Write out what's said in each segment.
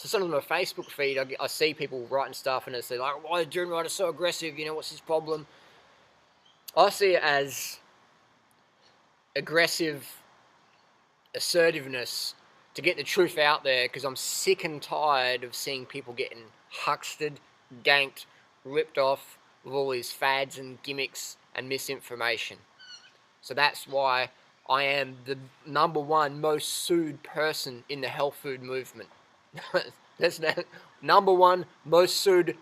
So sometimes on my Facebook feed, I see people writing stuff and they say like, why is Durianrider so aggressive? You know, what's his problem? I see it as aggressive assertiveness to get the truth out there, because I'm sick and tired of seeing people getting huckstered, ganked, ripped off with all these fads and gimmicks and misinformation. So that's why I am the #1 most sued person in the health food movement. That's the #1 most sued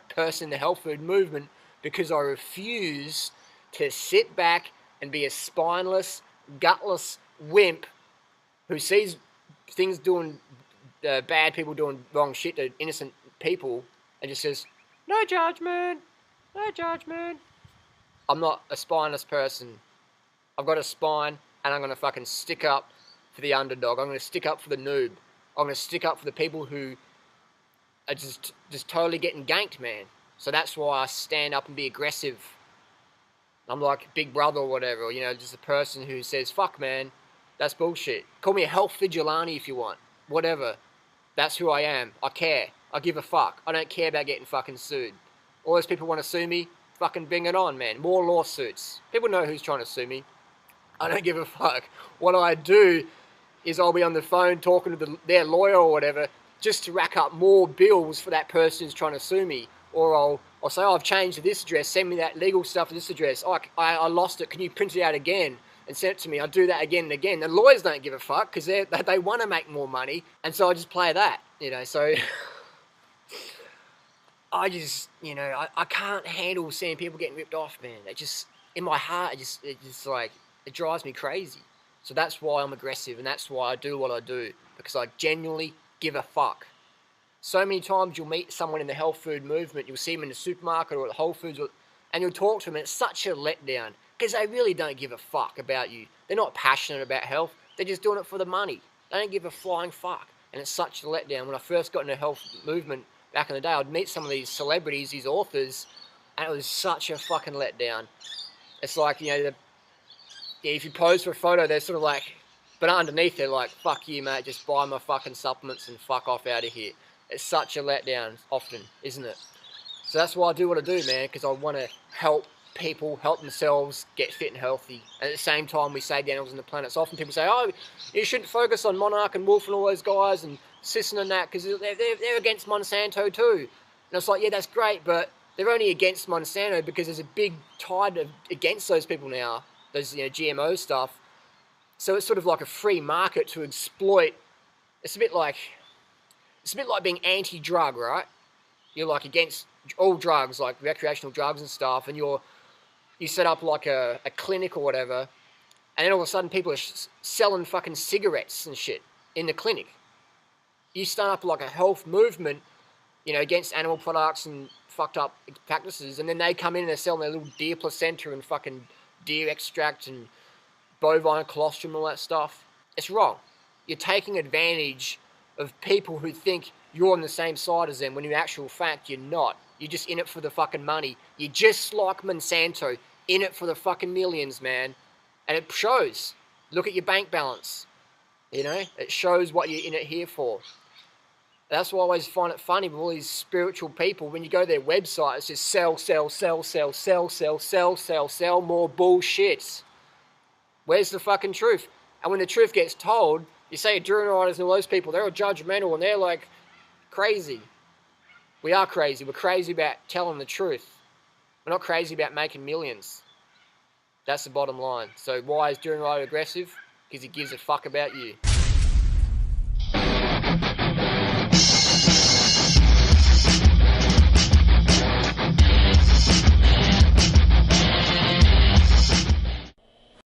person in the health food movement, because I refuse to sit back and be a spineless, gutless wimp who sees things doing, bad people doing wrong shit to innocent people, and just says, no judgment, no judgment. I'm not a spineless person. I've got a spine, and I'm going to fucking stick up for the underdog. I'm going to stick up for the noob. I'm going to stick up for the people who are just totally getting ganked, man. So that's why I stand up and be aggressive. I'm like Big Brother or whatever, you know, just a person who says, fuck, man, that's bullshit. Call me a health vigilante if you want. Whatever. That's who I am. I care. I give a fuck. I don't care about getting fucking sued. All those people want to sue me, fucking bring it on, man. More lawsuits. People know who's trying to sue me. I don't give a fuck. What I do is I'll be on the phone talking to their lawyer or whatever, just to rack up more bills for that person who's trying to sue me. Or I'll say, oh, I've changed to this address, send me that legal stuff to this address. Oh, I lost it, can you print it out again and send it to me? I'll do that again and again. The lawyers don't give a fuck, because they want to make more money, and so I just play that, you know. So I just, you know, I can't handle seeing people getting ripped off, man. It just, in my heart, it just like, it drives me crazy. So that's why I'm aggressive, and that's why I do what I do, because I genuinely give a fuck. So many times you'll meet someone in the health food movement, you'll see them in the supermarket or at Whole Foods, and you'll talk to them, and it's such a letdown, because they really don't give a fuck about you. They're not passionate about health, they're just doing it for the money. They don't give a flying fuck, and it's such a letdown. When I first got in the health movement back in the day, I'd meet some of these celebrities, these authors, and it was such a fucking letdown. It's like, you know, if you pose for a photo, they're sort of like, but underneath they're like, fuck you, mate, just buy my fucking supplements and fuck off out of here. It's such a letdown often, isn't it? So that's why I do what I do, man, because I want to help people help themselves get fit and healthy. And at the same time, we save the animals on the planet. So often people say, oh, you shouldn't focus on Monarch and Wolf and all those guys and Sisson and that, because they're against Monsanto too. And it's like, yeah, that's great, but they're only against Monsanto because there's a big tide against those people now, those, you know, GMO stuff. So it's sort of like a free market to exploit. It's a bit like being anti-drug, right? You're like against all drugs, like recreational drugs and stuff, and you set up like a clinic or whatever, and then all of a sudden people are selling fucking cigarettes and shit in the clinic. You start up like a health movement, you know, against animal products and fucked up practices, and then they come in and they're selling their little deer placenta and fucking deer extract and bovine colostrum and all that stuff. It's wrong. You're taking advantage of people who think you're on the same side as them, when in actual fact you're not. You're just in it for the fucking money. You're just like Monsanto, in it for the fucking millions, man. And it shows. Look at your bank balance. You know, it shows what you're in it here for. That's why I always find it funny with all these spiritual people. When you go to their website, it says sell, sell, sell, sell, sell, sell, sell, sell, sell more bullshit. Where's the fucking truth? And when the truth gets told, you say Durianriders and all those people, they're all judgmental and they're like crazy. We are crazy. We're crazy about telling the truth. We're not crazy about making millions. That's the bottom line. So why is Durianrider aggressive? Because he gives a fuck about you.